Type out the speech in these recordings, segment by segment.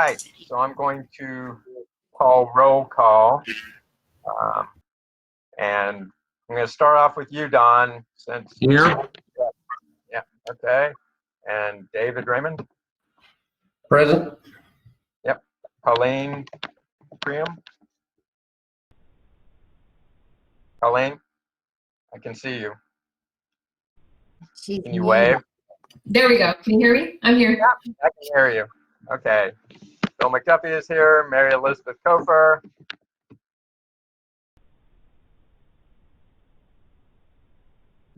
right, so I'm going to call roll call. And I'm going to start off with you, Don, since Here. Yeah, okay. And David Raymond? Present. Yep. Colleen Priam? Colleen, I can see you. Can you wave? There we go. Can you hear me? I'm here. Yeah, I can hear you. Okay. Bill McDuffie is here. Mary Elizabeth Kofer.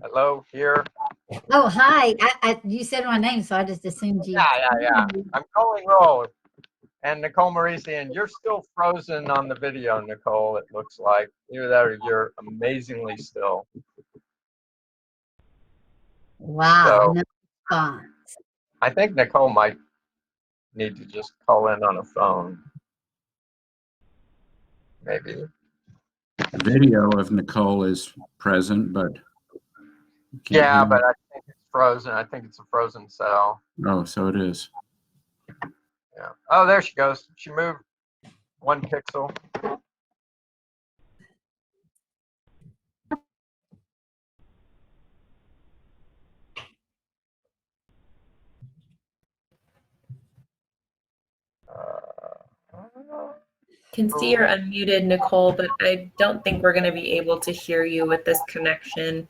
Hello, here. Oh, hi. You said my name, so I just assumed you. Yeah. I'm calling roll. And Nicole Marisian, you're still frozen on the video, Nicole, it looks like. Either that or you're amazingly still. Wow, So, no response. I think Nicole might need to just call in on a phone. Maybe. The video of Nicole is present, but Yeah, but I think it's frozen. I think it's a frozen cell. Oh, so it is. Yeah. Oh, there she goes. She moved 1 pixel. Can see you're unmuted, Nicole, but I don't think we're going to be able to hear you with this connection.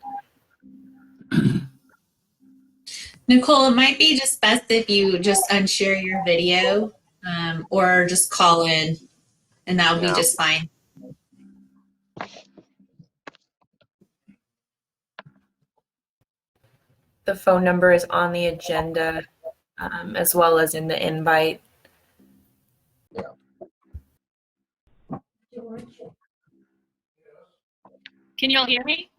Nicole, it might be just best if you just unshare your video or just call in, and that'll be just fine. The phone number is on the agenda as well as in the invite. Yeah. Can you all hear me?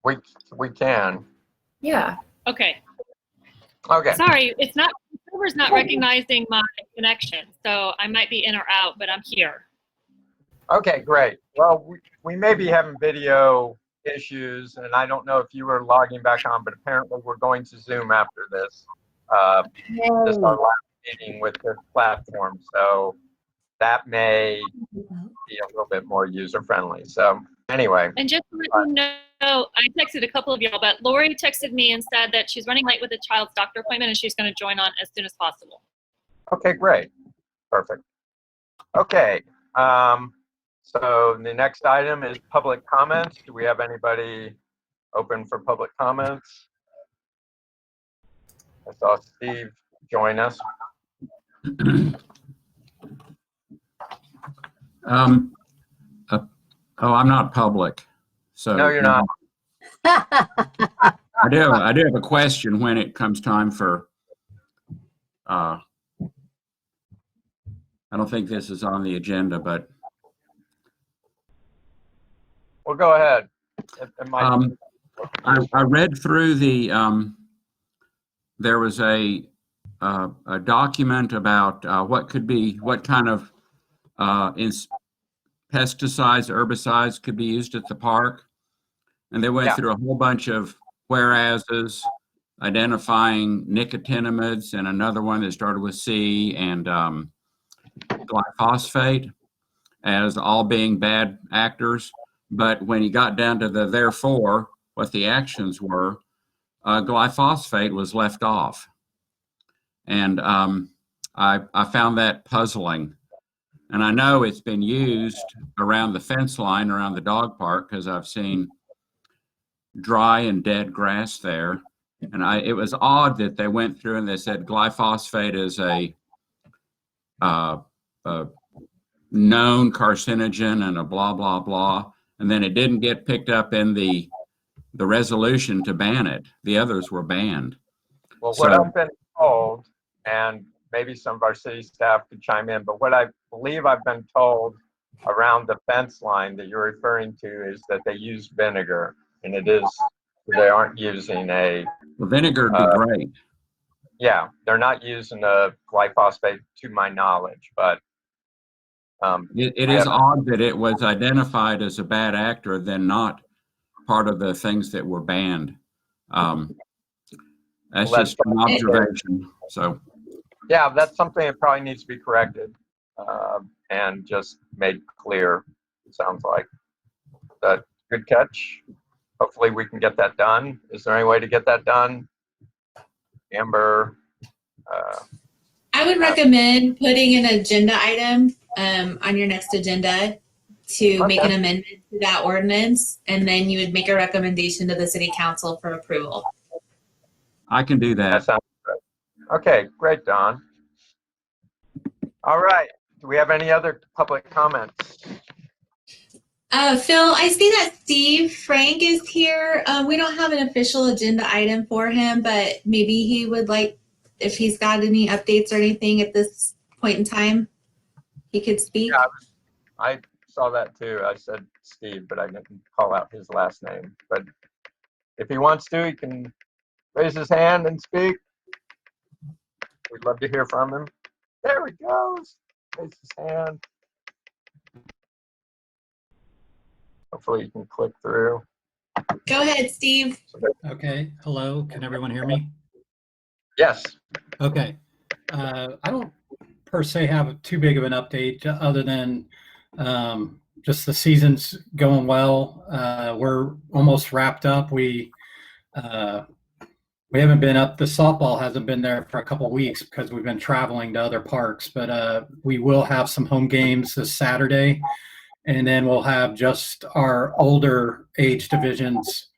We can. Yeah. Okay. Okay. Sorry, the server's not recognizing my connection, so I might be in or out, but I'm here. Okay, great. Well, we may be having video issues, and I don't know if you were logging back on, but apparently we're going to Zoom after this. This is our last meeting with this platform, so that may be a little bit more user-friendly. So anyway. And just to let you know, I texted a couple of y'all, but Lori texted me and said that she's running late with a child's doctor appointment and she's going to join on as soon as possible. Okay, great. Perfect. Okay. So the next item is public comments. Do we have anybody open for public comments? I saw Steve join us. Oh, I'm not public. So No, you're not. I do have a question when it comes time for, I don't think this is on the agenda, but. Well, go ahead. I read through the, there was a document about what kind of pesticides, herbicides could be used at the park. And they went through a whole bunch of whereases, identifying nicotinamides and another one that started with C and glyphosate as all being bad actors. But when you got down to the therefore, what the actions were, glyphosate was left off. And I found that puzzling. And I know it's been used around the fence line, around the dog park, because I've seen dry and dead grass there. And it was odd that they went through and they said glyphosate is a known carcinogen and a blah, blah, blah. And then it didn't get picked up in the resolution to ban it. The others were banned. Well, what I've been told, and maybe some of our city staff could chime in, but what I believe I've been told around the fence line that you're referring to is that they use vinegar, and they aren't using a... Well, vinegar would be great. Yeah, they're not using a glyphosate to my knowledge, but... It is odd that it was identified as a bad actor, then not part of the things that were banned. That's just an observation. So, Yeah, that's something that probably needs to be corrected and just made clear, it sounds like. But good catch. Hopefully we can get that done. Is there any way to get that done? Amber? I would recommend putting an agenda item on your next agenda to make an amendment to that ordinance, and then you would make a recommendation to the city council for approval. I can do That that. sounds good. Okay, great, Don. All right. Do we have any other public comments? Phil, I see that Steve Frank is here. We don't have an official agenda item for him, but maybe he would like, if he's got any updates or anything at this point in time, he could speak. Yeah, I saw that too. I said Steve, but I didn't call out his last name. But if he wants to, he can raise his hand and speak. We'd love to hear from him. There he goes. Raise his hand. Hopefully you can click through. Go ahead, Steve. Okay, hello, can everyone hear me? Yes. Okay, I don't per se have too big of an update other than just the season's going well. We're almost wrapped up. We haven't been up, the softball hasn't been there for a couple of weeks because we've been traveling to other parks, but we will have some home games this Saturday. And then we'll have just our older age divisions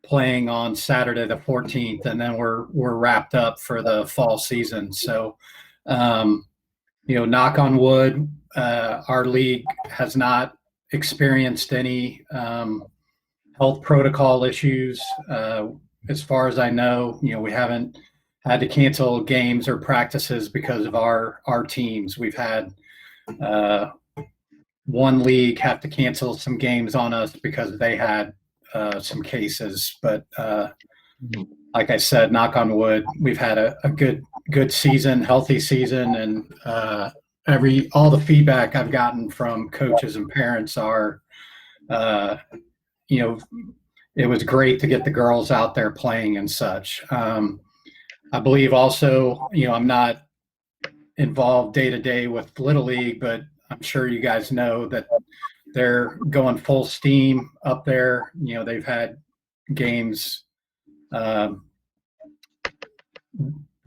playing on Saturday the 14th, and then we're wrapped up for the fall season. So, knock on wood, our league has not experienced any health protocol issues. As far as I know, we haven't had to cancel games or practices because of our teams. We've had one league have to cancel some games on us because they had some cases. But like I said, knock on wood, we've had a good season, healthy season, and all the feedback I've gotten from coaches and parents are, it was great to get the girls out there playing and such. I believe also, I'm not involved day to day with Little League, but I'm sure you guys know that they're going full steam up there. They've had games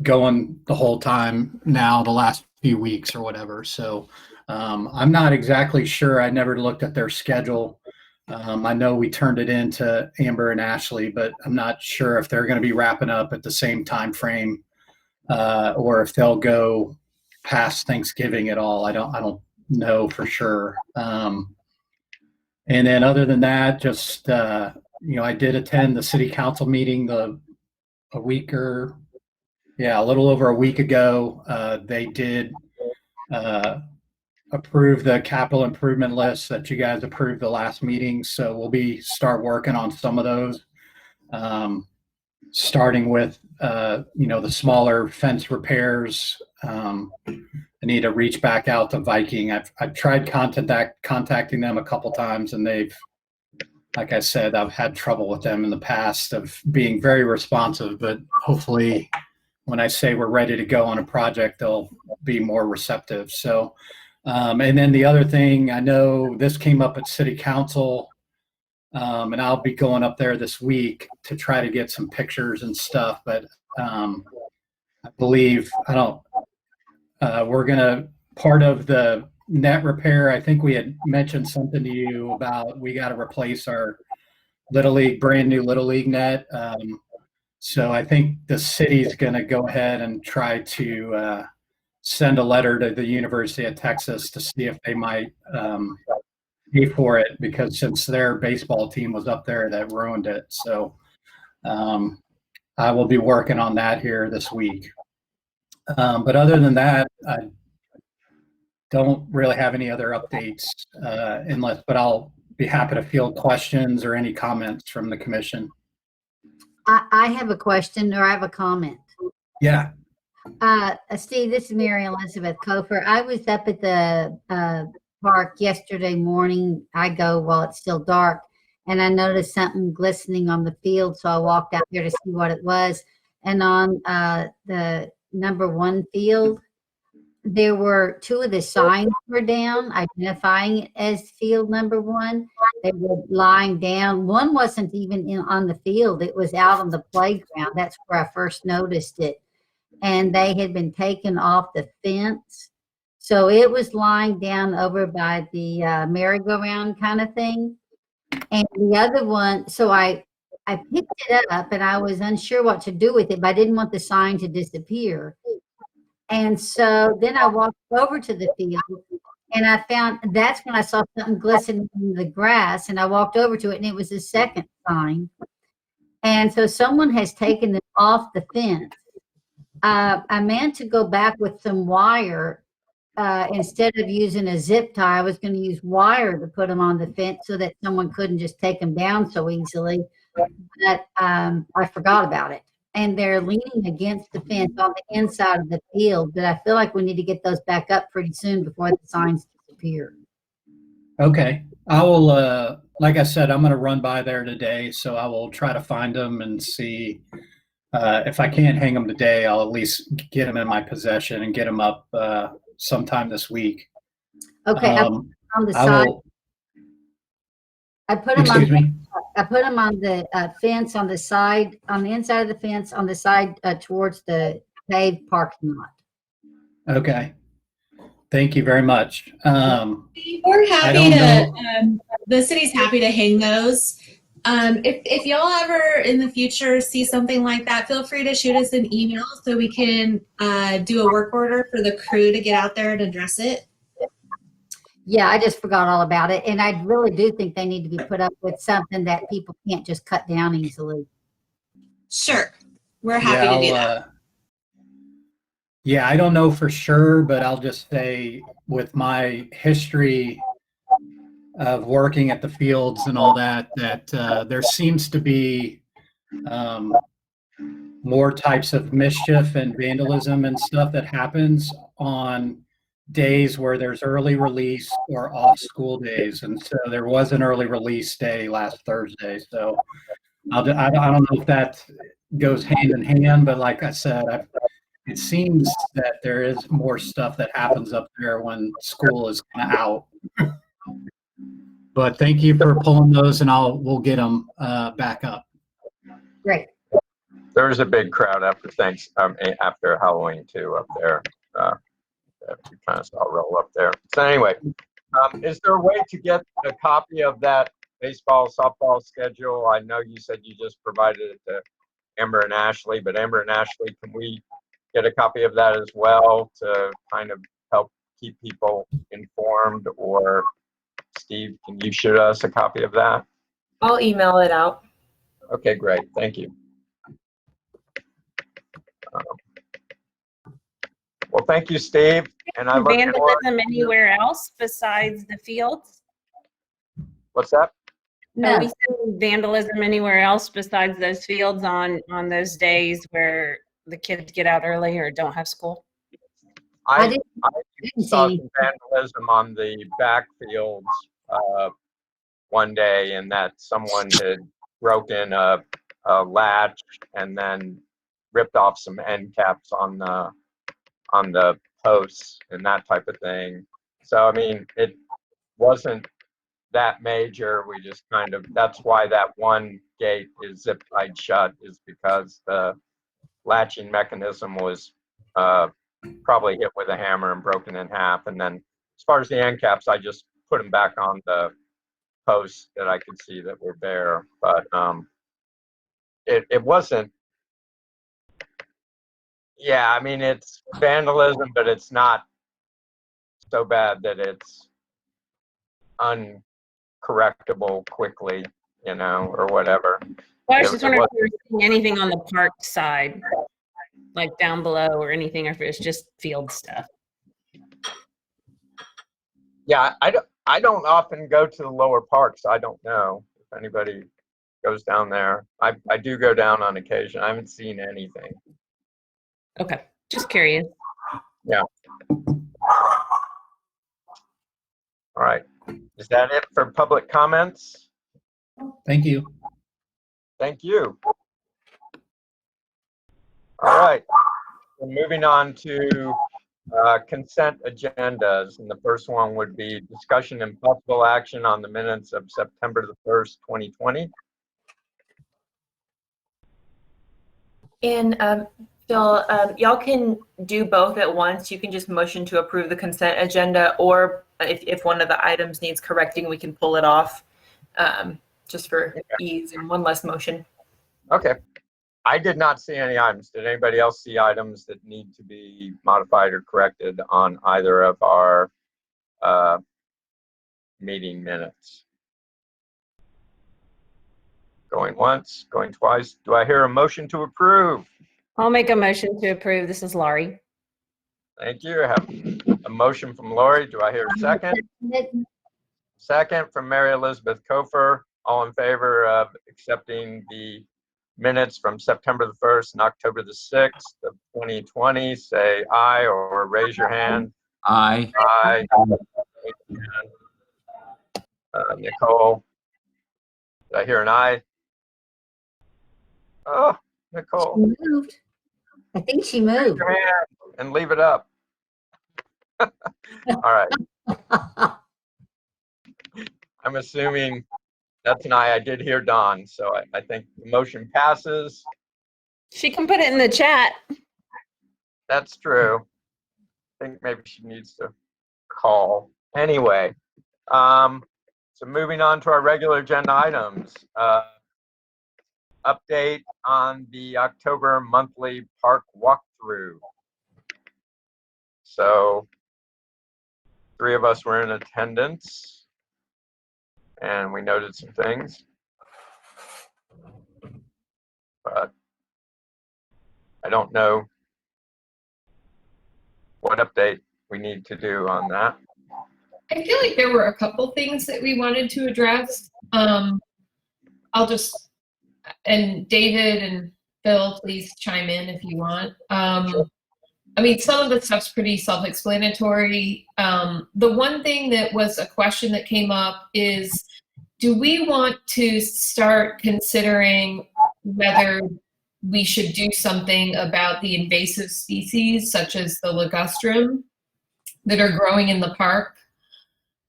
going the whole time now, the last few weeks or whatever. So I'm not exactly sure. I never looked at their schedule. I know we turned it in to Amber and Ashley, but I'm not sure if they're going to be wrapping up at the same time frame or if they'll go past Thanksgiving at all. I don't know for sure. And then other than that, just, I did attend the city council meeting a little over a week ago. They did approve the capital improvement list that you guys approved the last meeting. So we'll start working on some of those, starting with, the smaller fence repairs. I need to reach back out to Viking. I've tried contacting them a couple times, and like I said, I've had trouble with them in the past of being very responsive, but hopefully when I say we're ready to go on a project, they'll be more receptive. So, and then the other thing, I know this came up at city council, and I'll be going up there this week to try to get some pictures and stuff, but I believe, we're going to, part of the net repair, I think we had mentioned something to you about we got to replace our brand new Little League net. So I think the city's going to go ahead and try to send a letter to the University of Texas to see if they might pay for it, because since their baseball team was up there, that ruined it. So I will be working on that here this week. But other than that, I don't really have any other updates but I'll be happy to field questions or any comments from the commission. I have a question, or I have a comment. Yeah. Steve, this is Mary Elizabeth Kofer. I was up at the park yesterday morning. I go while it's still dark, and I noticed something glistening on the field, so I walked out there to see what it was. And on the number 1 field, there were 2 of the signs were down, identifying it as field number 1. They were lying down. One wasn't even on the field. It was out on the playground. That's where I first noticed it. And they had been taken off the fence. So it was lying down over by the merry-go-round kind of thing. And the other one, so I picked it up and I was unsure what to do with it, but I didn't want the sign to disappear. And so then I walked over to the field and I found, that's when I saw something glistening in the grass, and I walked over to it and it was the second sign. And so someone has taken them off the fence. I meant to go back with some wire. Instead of using a zip tie, I was going to use wire to put them on the fence so that someone couldn't just take them down so easily. But I forgot about it. And they're leaning against the fence on the inside of the field. But I feel like we need to get those back up pretty soon before the signs disappear. Okay. I will, like I said, I'm going to run by there today, so I will try to find them and see if I can't hang them today, I'll at least get them in my possession and get them up sometime this week. Okay, on the I side. will, I put them excuse me. I put them on the fence on the side, on the inside of the fence, on the side towards the paved parking lot. Okay. Thank you very much. We're happy to, the city's happy to hang those. If y'all ever in the future see something like that, feel free to shoot us an email so we can do a work order for the crew to get out there and address it. Yeah, I just forgot all about it. And I really do think they need to be put up with something that people can't just cut down easily. Sure. We're happy to do that. Yeah, I don't know for sure, but I'll just say with my history of working at the fields and all that, there seems to be more types of mischief and vandalism and stuff that happens on days where there's early release or off school days. And so there was an early release day last Thursday. So I don't know if that goes hand in hand, but like I said, it seems that there is more stuff that happens up there when school is kind of out. But thank you for pulling those, and we'll get them back up. Great. There's a big crowd after Halloween too up there. That we kind of saw roll up there. So anyway, is there a way to get a copy of that baseball, softball schedule? I know you said you just provided it to Amber and Ashley, but Amber and Ashley, can we get a copy of that as well to kind of help keep people informed? Or Steve, can you shoot us a copy of that? I'll email it out. Okay, great. Thank you. Well, thank you, Steve. And I look forward. Vandalism anywhere else besides the fields? What's that? No. Are we seeing vandalism anywhere else besides those fields on those days where the kids get out early or don't have school? I saw some vandalism on the backfields one day, and that someone had broken a latch and then ripped off some end caps on the posts and that type of thing. So I mean, it wasn't that major. We just kind of, that's why that one gate is zip tied shut, is because the latching mechanism was probably hit with a hammer and broken in half. And then as far as the end caps, I just put them back on the posts that I could see that were bare. But it wasn't, yeah, I mean, it's vandalism, but it's not so bad that it's uncorrectable quickly, you know, or whatever. Well, I was just wondering if you were seeing anything on the park side, like down below or anything, or if it's just field stuff. Yeah, I don't often go to the lower parks. I don't know if anybody goes down there. I do go down on occasion. I haven't seen anything. Okay, just curious. Yeah. All right. Is that it for public comments? Thank you. Thank you. All right. We're moving on to consent agendas, and the first one would be discussion and possible action on the minutes of September the 1st, 2020. And Phil, y'all can do both at once. You can just motion to approve the consent agenda, or if one of the items needs correcting, we can pull it off just for ease and one less motion. Okay. I did not see any items. Did anybody else see items that need to be modified or corrected on either of our meeting minutes? Going once, going twice. Do I hear a motion to approve? I'll make a motion to approve. This is Laurie. Thank you. I have a motion from Lori. Do I hear a second? Second from Mary Elizabeth Kofer. All in favor of accepting the minutes from September the 1st and October the 6th of 2020, say aye or raise your hand. Aye. Aye. Nicole, did I hear an aye? Oh, Nicole. She moved. I think she Raise moved. your hand and leave it up. All right. I'm assuming that's an aye. I did hear Dawn, so I think the motion passes. She can put it in the chat. That's true. I think maybe she needs to call. Anyway, so moving on to our regular agenda items. Update on the October monthly park walkthrough. So 3 of us were in attendance and we noted some things, but I don't know what update we need to do on that. I feel like there were a couple things that we wanted to address. I'll just, and David and Phil, please chime in if you want. I mean, some of the stuff's pretty self-explanatory. The one thing that was a question that came up is, do we want to start considering whether we should do something about the invasive species, such as the ligustrum, that are growing in the park?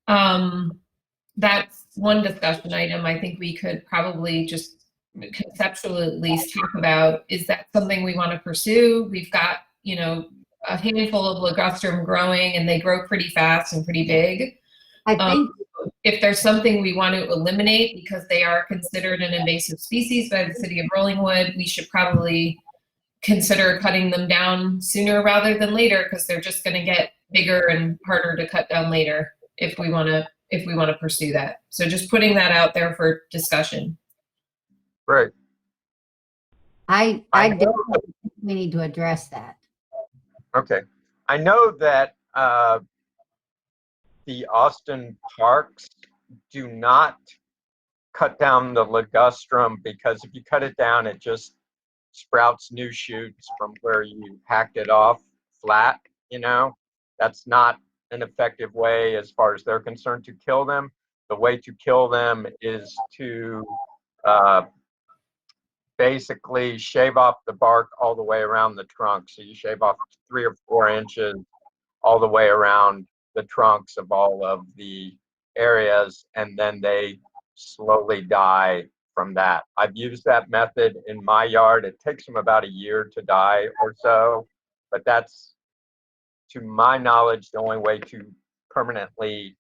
That's one discussion item I think we could probably just conceptually at least talk about. Is that something we want to pursue? We've got, you know, a handful of ligustrum growing and they grow pretty fast and pretty big. I think If there's something we want to eliminate because they are considered an invasive species by the city of Rollingwood, we should probably consider cutting them down sooner rather than later, because they're just going to get bigger and harder to cut down later if we want to pursue that. So just putting that out there for discussion. Great. I definitely think we need to address that. Okay. I know that the Austin parks do not cut down the ligustrum, because if you cut it down, it just sprouts new shoots from where you hacked it off flat, you know. That's not an effective way, as far as they're concerned, to kill them. The way to kill them is to basically shave off the bark all the way around the trunk. So you shave off 3 or 4 inches all the way around the trunks of all of the areas, and then they slowly die from that. I've used that method in my yard. It takes them about a year to die or so, but that's, to my knowledge, the only way to permanently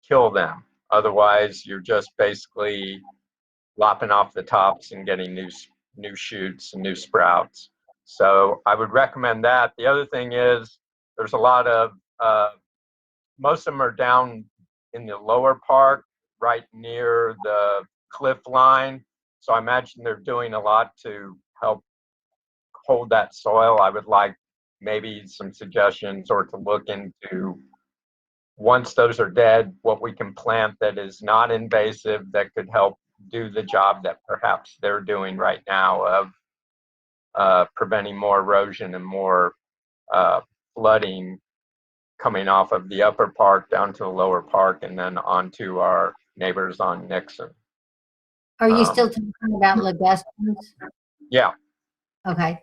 kill them. Otherwise, you're just basically lopping off the tops and getting new shoots and new sprouts. So I would recommend that. The other thing is, there's a lot of, most of them are down in the lower park, right near the cliff line. So I imagine they're doing a lot to help hold that soil. I would like maybe some suggestions, or to look into, once those are dead, what we can plant that is not invasive, that could help do the job that perhaps they're doing right now of preventing more erosion and more flooding coming off of the upper park down to the lower park and then onto our neighbors on Nixon. Are you still talking about ligustrums? Yeah. Okay.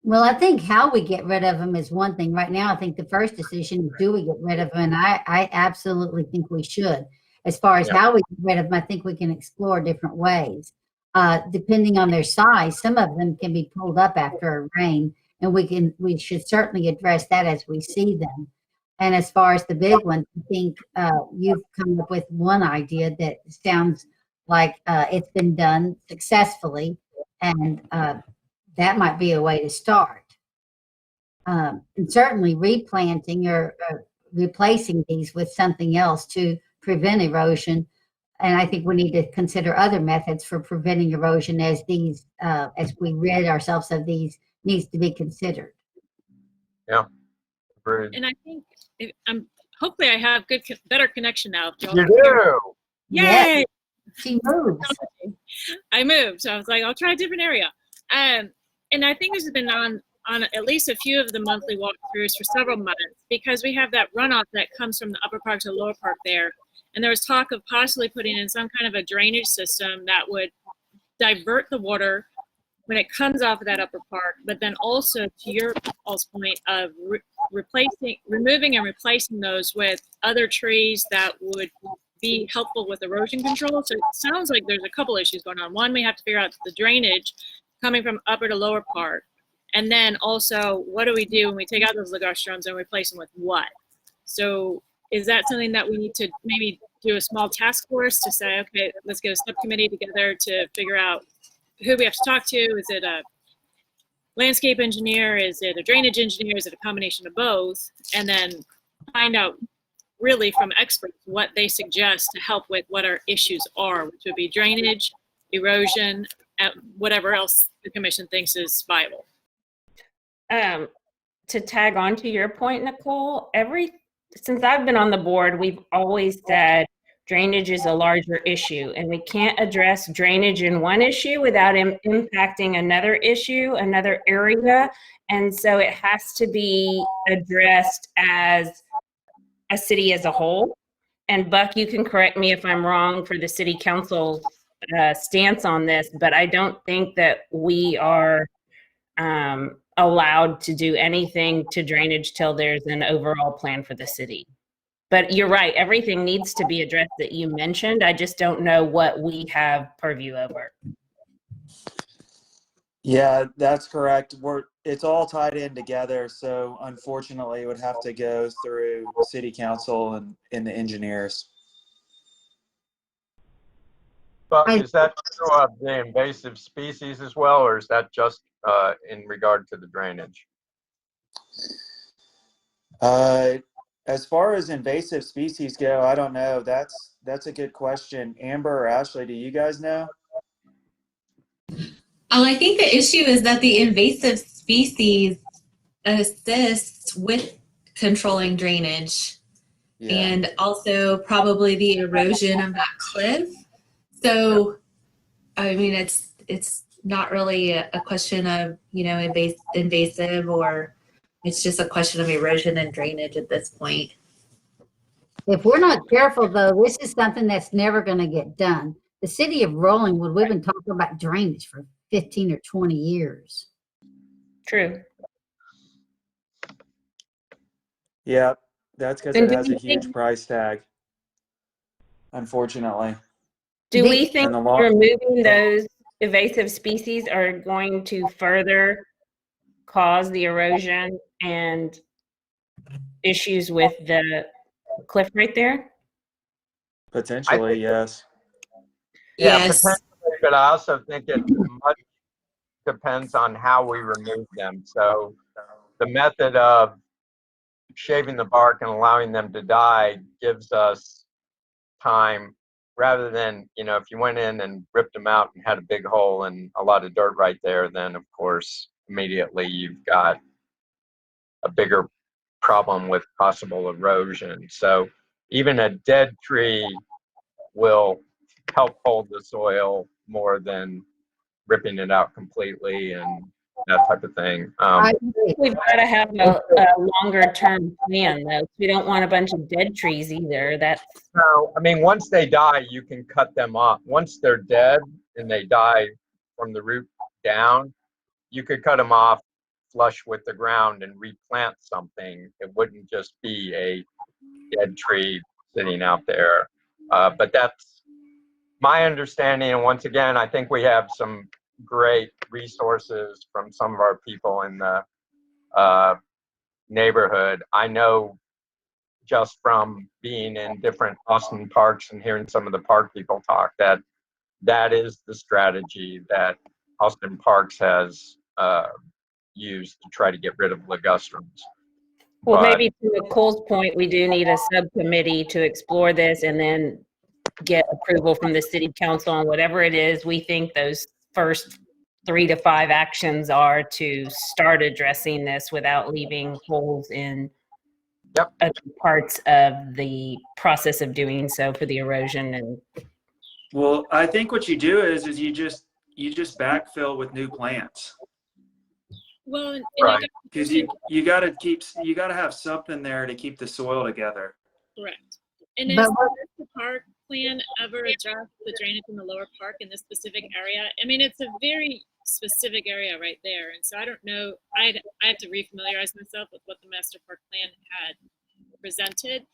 Well, I think how we get rid of them is one thing. Right now, I think the first decision is, do we get rid of them? And I absolutely think we should. As far as Yeah. how we get rid of them, I think we can explore different ways. Depending on their size, some of them can be pulled up after a rain, and we should certainly address that as we see them. And as far as the big ones, I think you've come up with one idea that sounds like it's been done successfully, and that might be a way to start. And certainly replanting or replacing these with something else to prevent erosion. And I think we need to consider other methods for preventing erosion as these, as we rid ourselves of these, needs to be considered. Yeah. Agreed. And I think hopefully I have better connection now. If y'all You can hear me. do. Yay! She moves. I moved, so I was like, I'll try a different area. And I think this has been on at least a few of the monthly walkthroughs for several months, because we have that runoff that comes from the upper park to the lower park there. And there was talk of possibly putting in some kind of a drainage system that would divert the water when it comes off of that upper park, but then also to your all's point of removing and replacing those with other trees that would be helpful with erosion control. So it sounds like there's a couple issues going on. One, we have to figure out the drainage coming from upper to lower park. And then also, what do we do when we take out those Ligustrums and replace them with what? So is that something that we need to maybe do a small task force to say, okay, let's get a subcommittee together to figure out who we have to talk to? Is it a landscape engineer? Is it a drainage engineer? Is it a combination of both? And then find out really from experts what they suggest to help with what our issues are, which would be drainage, erosion, whatever else the commission thinks is viable. To tag on to your point, Nicole, since I've been on the board, we've always said drainage is a larger issue, and we can't address drainage in one issue without impacting another issue, another area. And so it has to be addressed as a city as a whole. And Buck, you can correct me if I'm wrong for the city council stance on this, but I don't think that we are allowed to do anything to drainage till there's an overall plan for the city. But you're right, everything needs to be addressed that you mentioned. I just don't know what we have purview over. Yeah, that's correct. It's all tied in together. So unfortunately, it would have to go through city council and the engineers. But is that true of the invasive species as well, or is that just in regard to the drainage? As far as invasive species go, I don't know. That's a good question. Amber or Ashley, do you guys know? I think the issue is that the invasive species assists with controlling drainage and also probably the erosion of that cliff. So, I mean, it's not really a question of, invasive, or it's just a question of erosion and drainage at this point. If we're not careful, though, this is something that's never going to get done. The city of Rollingwood, we've been talking about drainage for 15 or 20 years. True. Yeah, that's because it has a huge price tag, unfortunately. Do we think removing those invasive species are going to further cause the erosion and issues with the cliff right there? Potentially, yes. Yeah, Yes. potentially, but I also think it much depends on how we remove them. So the method of shaving the bark and allowing them to die gives us time, rather than, if you went in and ripped them out and had a big hole and a lot of dirt right there, then of course immediately you've got a bigger problem with possible erosion. So even a dead tree will help hold the soil more than ripping it out completely and that type of thing. We've got to have a longer term plan, though. We don't want a bunch of dead trees either. So, once they die, you can cut them off. Once they're dead and they die from the root down, you could cut them off flush with the ground and replant something. It wouldn't just be a dead tree sitting out there. But that's my understanding. And once again, I think we have some great resources from some of our people in the neighborhood. I know just from being in different Austin parks and hearing some of the park people talk that that is the strategy that Austin Parks has used to try to get rid of Ligustrums. Well, But- maybe to Nicole's point, we do need a subcommittee to explore this and then get approval from the city council on whatever it is we think those first 3 to 5 actions are to start addressing this without leaving holes in other parts of the process of doing so for the erosion. And Well, I think what you do is you just backfill with new plants. Well, and Right. Because you gotta have something there to keep the soil together. correct. And But is the park plan ever address the drainage in the lower park in this specific area? I mean, it's a very specific area right there, and so I don't know. I have to refamiliarize myself with what the master park plan had presented.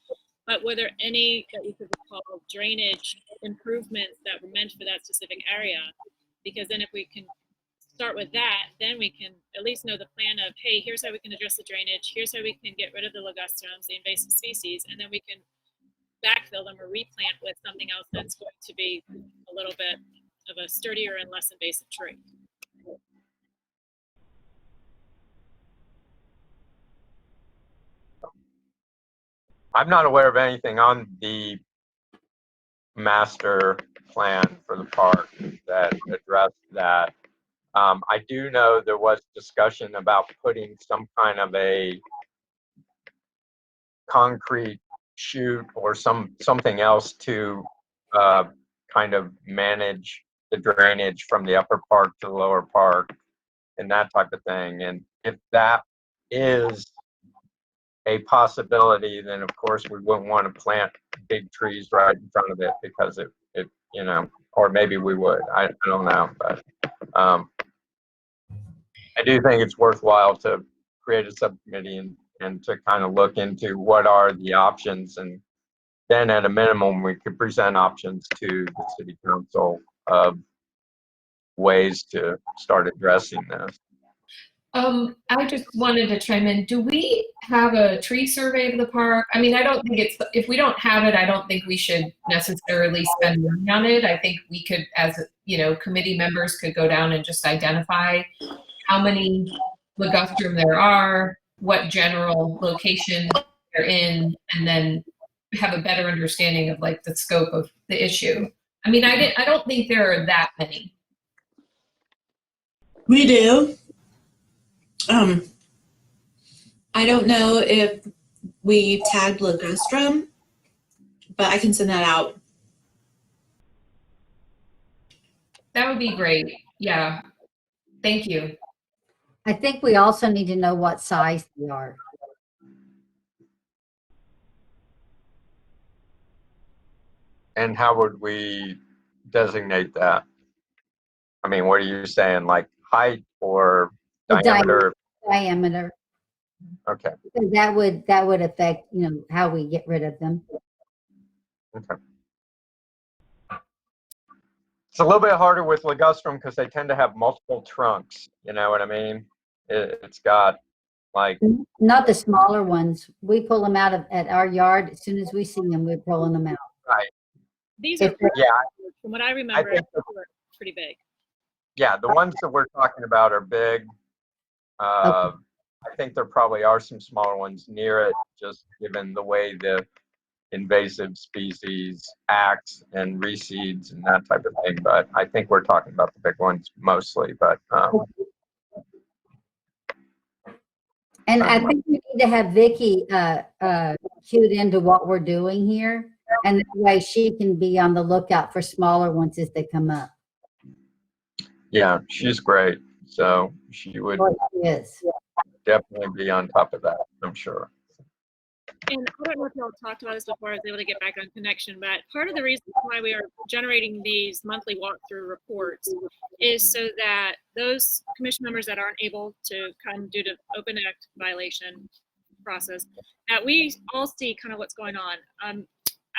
But were there any that you could recall drainage improvements that were meant for that specific area? Because then if we can start with that, then we can at least know the plan of, hey, here's how we can address the drainage, here's how we can get rid of the Ligustrums, the invasive species, and then we can backfill them or replant with something else that's going to be a little bit of a sturdier and less invasive tree. I'm not aware of anything on the master plan for the park that addressed that. I do know there was discussion about putting some kind of a concrete chute or something else to kind of manage the drainage from the upper park to the lower park and that type of thing. And if that is a possibility, then of course we wouldn't want to plant big trees right in front of it because it you know, or maybe we would. I don't know, but I do think it's worthwhile to create a subcommittee and to kind of look into what are the options, and then at a minimum we could present options to the city council of ways to start addressing this. I just wanted to chime in. Do we have a tree survey of the park? I mean, I don't think if we don't have it, I don't think we should necessarily spend money on it. I think we could, as committee members could go down and just identify how many ligustrum there are, what general location they're in, and then have a better understanding of like the scope of the issue. I mean, I don't think there are that many. We do. I don't know if we tagged ligustrum, but I can send that out. That would be great. Yeah. Thank you. I think we also need to know what size they are. And how would we designate that? I mean, what are you saying, like height or The diameter? diameter. Okay. Because that would affect, how we get rid of them. Okay. It's a little bit harder with ligustrum because they tend to have multiple trunks. You know what I mean? It's got like. Not the smaller ones. We pull them out at our yard. As soon as we see them, we're pulling them out. Right. These are, Yeah. from what I remember, think they were pretty big. Yeah, the ones that we're talking about are big. I think there probably are some smaller ones near it, just given the way the invasive species acts and reseeds and that type of thing. But I think we're talking about the big ones mostly. But And I think we need to have Vicky cued into what we're doing here. And that way she can be on the lookout for smaller ones as they come up. yeah, she's great. So she would What she is. definitely be on top of that, I'm sure. and I don't know if y'all talked about this before. I was able to get back on connection, but part of the reason why we are generating these monthly walkthrough reports is so that those commission members that aren't able to come due to Open Act violation process, that we all see kind of what's going on.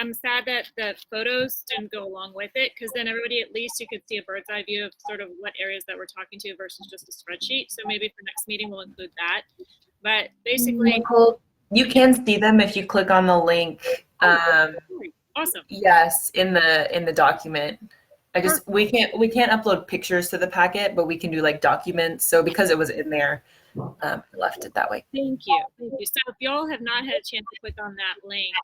I'm sad that the photos didn't go along with it, because then everybody, at least you could see a bird's eye view of sort of what areas that we're talking to versus just a spreadsheet. So maybe for next meeting, we'll include that. But basically, Nicole, you can see them if you click on the link. Awesome. Yes, in the document. We can't upload pictures to the packet, but we can do like documents. So because it was in there, I left it that way. Thank you. Thank you. So if y'all have not had a chance to click on that link,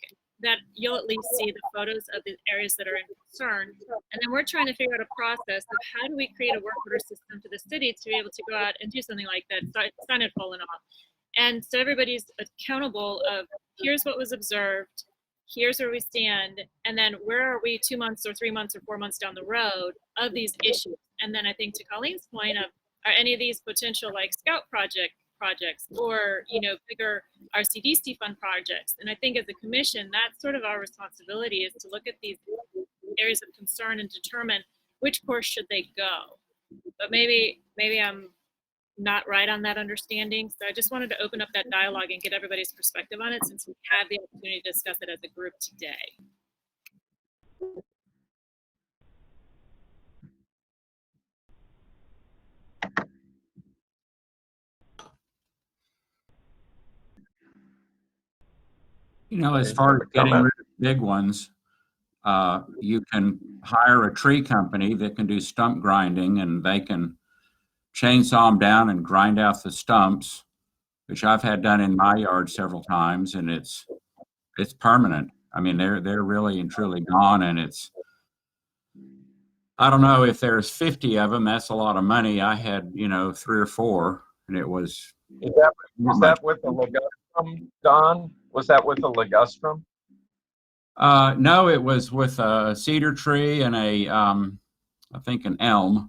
that you'll at least see the photos of the areas that are in concern. And then we're trying to figure out a process of how do we create a work order system to the city to be able to go out and do something like that. Sign had fallen off. And so everybody's accountable of here's what was observed, here's where we stand, and then where are we 2 months or 3 months or 4 months down the road of these issues. And then I think to Colleen's point of, are any of these potential like scout projects or, you know, bigger RCDC fund projects? And I think as a commission, that's sort of our responsibility, is to look at these areas of concern and determine which course should they go. But maybe I'm not right on that understanding. So I just wanted to open up that dialogue and get everybody's perspective on it, since we have the opportunity to discuss it as a group today. You know, as far as getting rid of big ones, you can hire a tree company that can do stump grinding, and they can chainsaw them down and grind out the stumps, which I've had done in my yard several times, and it's permanent. I mean, they're really and truly gone, and I don't know, if there's 50 of them, that's a lot of money. I had, 3 or 4, and it was. Was that with the ligustrum, Don? Was that with the ligustrum? No, it was with a cedar tree and I think an elm.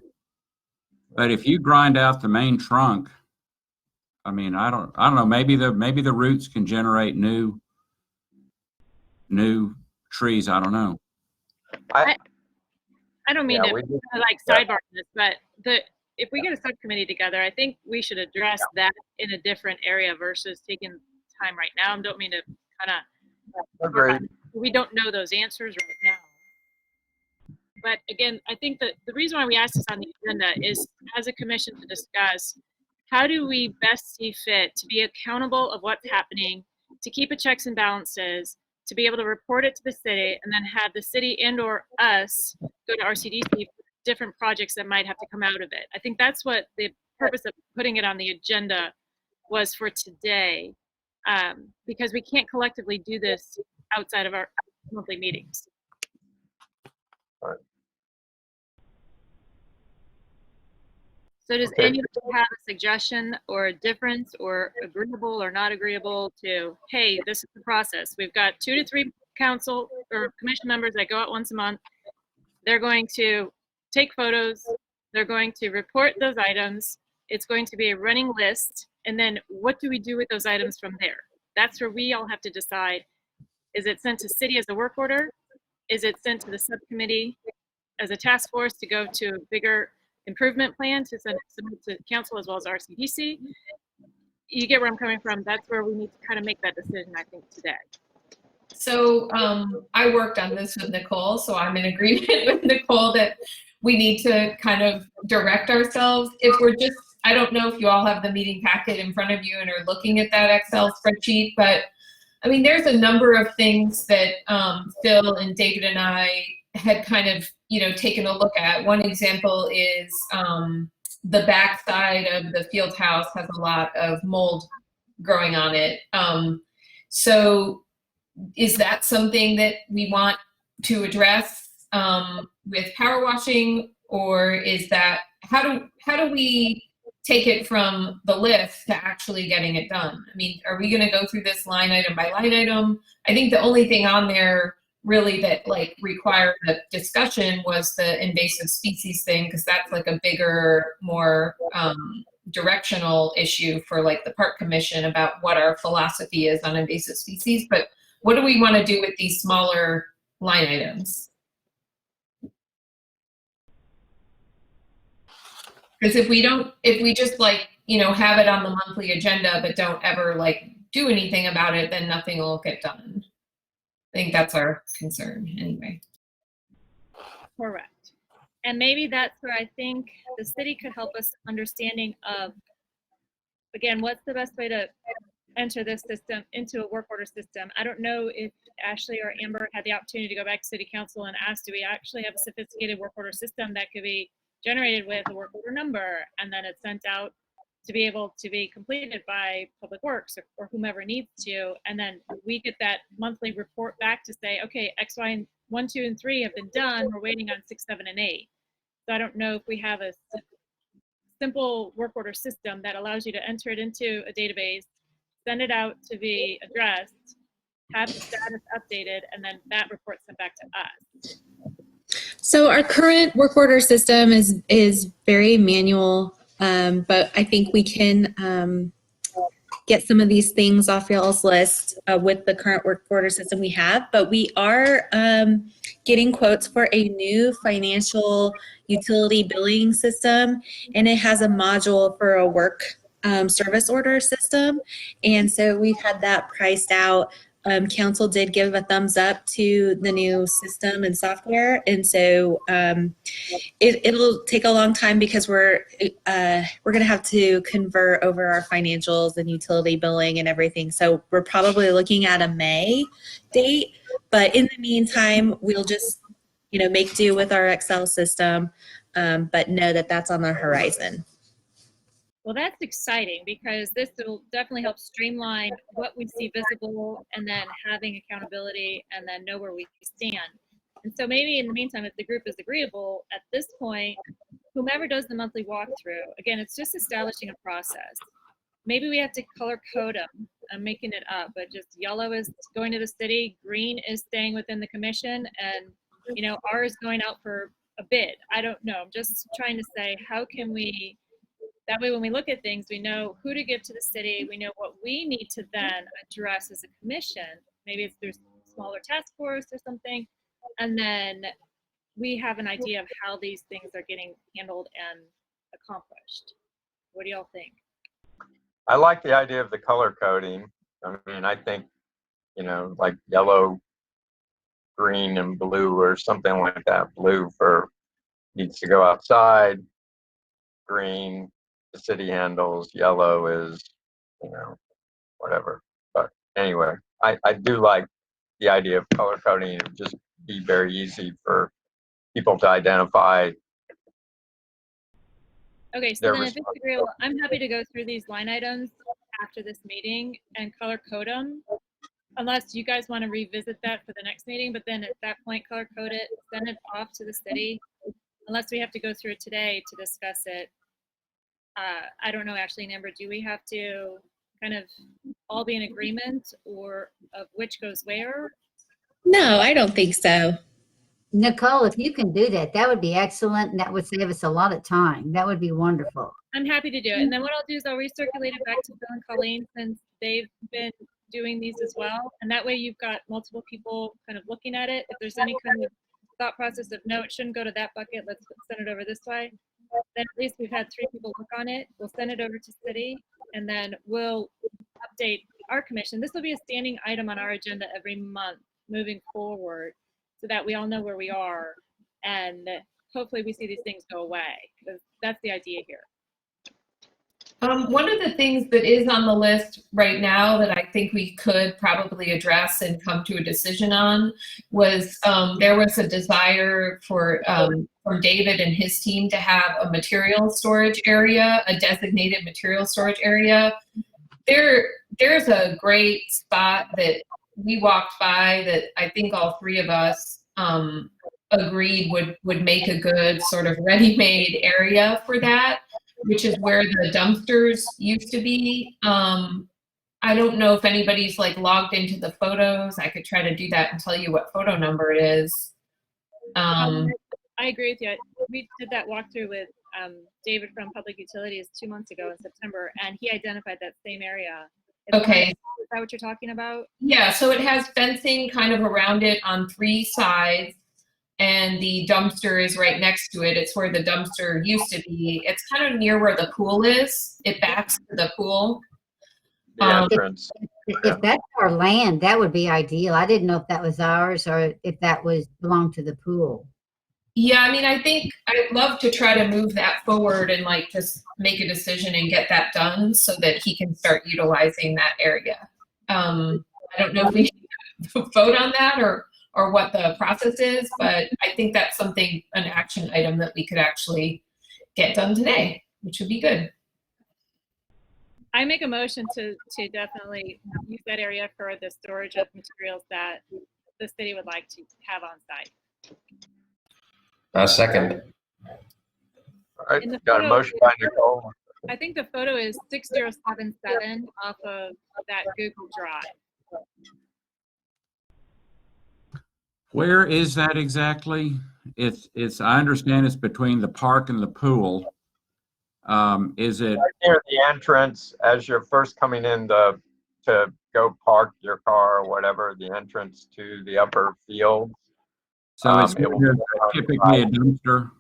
But if you grind out the main trunk, I mean, I don't know. Maybe the roots can generate new trees. I don't know. I don't mean to like sidebar this, but if we get a subcommittee together, I think we should address that in a different area versus taking time right now. I don't mean to kind of. Agreed. We don't know those answers right now. But again, I think that the reason why we asked this on the agenda is as a commission to discuss how do we best see fit to be accountable of what's happening, to keep a checks and balances, to be able to report it to the city, and then have the city and or us go to RCDC for different projects that might have to come out of it. I think that's what the purpose of putting it on the agenda was for today, because we can't collectively do this outside of our monthly meetings. All right. So does anyone have a suggestion or a difference or agreeable or not agreeable to, hey, this is the process. We've got 2 to 3 council or commission members that go out once a month. They're going to take photos. They're going to report those items. It's going to be a running list. And then what do we do with those items from there? That's where we all have to decide. Is it sent to city as a work order? Is it sent to the subcommittee as a task force to go to a bigger improvement plan to submit to council as well as RCDC? You get where I'm coming from. That's where we need to kind of make that decision, I think, today. So I worked on this with Nicole, so I'm in agreement with Nicole that we need to kind of direct ourselves. If we're just, I don't know if you all have the meeting packet in front of you and are looking at that Excel spreadsheet, but I mean, there's a number of things that Phil and David and I had kind of, taken a look at. One example is the backside of the field house has a lot of mold growing on it. So is that something that we want to address with power washing, or is that, how do we take it from the list to actually getting it done? I mean, are we going to go through this line item by line item? I think the only thing on there really that required a discussion was the invasive species thing, because that's like a bigger, more directional issue for like the park commission about what our philosophy is on invasive species, but what do we want to do with these smaller line items? Because if we just like, you know, have it on the monthly agenda, but don't ever like do anything about it, then nothing will get done. I think that's our concern anyway. Correct. And maybe that's where I think the city could help us understanding of, again, what's the best way to enter this system into a work order system. I don't know if Ashley or Amber had the opportunity to go back to city council and ask, do we actually have a sophisticated work order system that could be generated with a work order number, and then it's sent out to be able to be completed by Public Works or whomever needs to, and then we get that monthly report back to say, okay, X, Y, and 1, 2, and 3 have been done. We're waiting on 6, 7, and 8. So I don't know if we have a simple work order system that allows you to enter it into a database, send it out to be addressed, have the status updated, and then that report sent back to us. So our current work order system is very manual, but I think we can get some of these things off y'all's list with the current work order system we have. But we are getting quotes for a new financial utility billing system, and it has a module for a work service order system. And so we've had that priced out. Council did give a thumbs up to the new system and software, and so it'll take a long time because we're going to have to convert over our financials and utility billing and everything. So we're probably looking at a May date, but in the meantime, we'll just make do with our Excel system, but know that that's on the horizon. Well, that's exciting because this will definitely help streamline what we see visible and then having accountability and then know where we stand. And so maybe in the meantime, if the group is agreeable at this point, whomever does the monthly walkthrough, again, it's just establishing a process. Maybe we have to color code them. I'm making it up, but just yellow is going to the city, green is staying within the commission, and R is going out for a bid. I don't know. I'm just trying to say, how can we, that way when we look at things, we know who to give to the city, we know what we need to then address as a commission. Maybe it's through smaller task force or something, and then we have an idea of how these things are getting handled and accomplished. What do y'all think? I like the idea of the color coding. I mean, I think, like yellow, green, and blue or something like that. Blue for needs to go outside, green, the city handles, yellow is, whatever. But anyway, I do like the idea of color coding. It would just be very easy for people to identify. Okay, so then if it's agreeable, I'm happy to go through these line items after this meeting and color code them, unless you guys want to revisit that for the next meeting, but then at that point, color code it, send it off to the city, unless we have to go through it today to discuss it. I don't know, Ashley and Amber, do we have to kind of all be in agreement or of which goes where? No, I don't think so. Nicole, if you can do that, that would be excellent, and that would save us a lot of time. That would be wonderful. I'm happy to do it. And then what I'll do is I'll recirculate it back to Bill and Colleen since they've been doing these as well. And that way you've got multiple people kind of looking at it. If there's any kind of thought process of, no, it shouldn't go to that bucket, let's send it over this way, then at least we've had 3 people look on it. We'll send it over to city, and then we'll update our commission. This will be a standing item on our agenda every month moving forward, so that we all know where we are, and hopefully we see these things go away, because that's the idea here. One of the things that is on the list right now that I think we could probably address and come to a decision on was there was a desire for from David and his team to have a material storage area, a designated material storage area. There's a great spot that we walked by that I think all 3 of us agreed would make a good sort of ready-made area for that, which is where the dumpsters used to be. I don't know if anybody's like logged into the photos. I could try to do that and tell you what photo number it is. I agree with you. We did that walkthrough with David from Public Utilities 2 months ago in September, and he identified that same area. Okay. Is that what you're talking about? Yeah, so it has fencing kind of around it on 3 sides, and the dumpster is right next to it. It's where the dumpster used to be. It's kind of near where the pool is. It backs to the pool. The entrance. If that's our land, that would be ideal. I didn't know if that was ours or if that was belonged to the pool. Yeah, I mean, I think I'd love to try to move that forward and like just make a decision and get that done so that he can start utilizing that area. I don't know if we should vote on that or what the process is, but I think that's something, an action item that we could actually get done today, which would be good. I make a motion to definitely use that area for the storage of materials that the city would like to have on site. Second. All right, And the got a photo motion by Nicole. I think the photo is 6077 off of that Google Drive. Where is that exactly? It's. I understand it's between the park and the pool. Is it Right near the entrance as you're first coming in to go park your car or whatever, the entrance to the upper field. so? It's It will be typically a dumpster.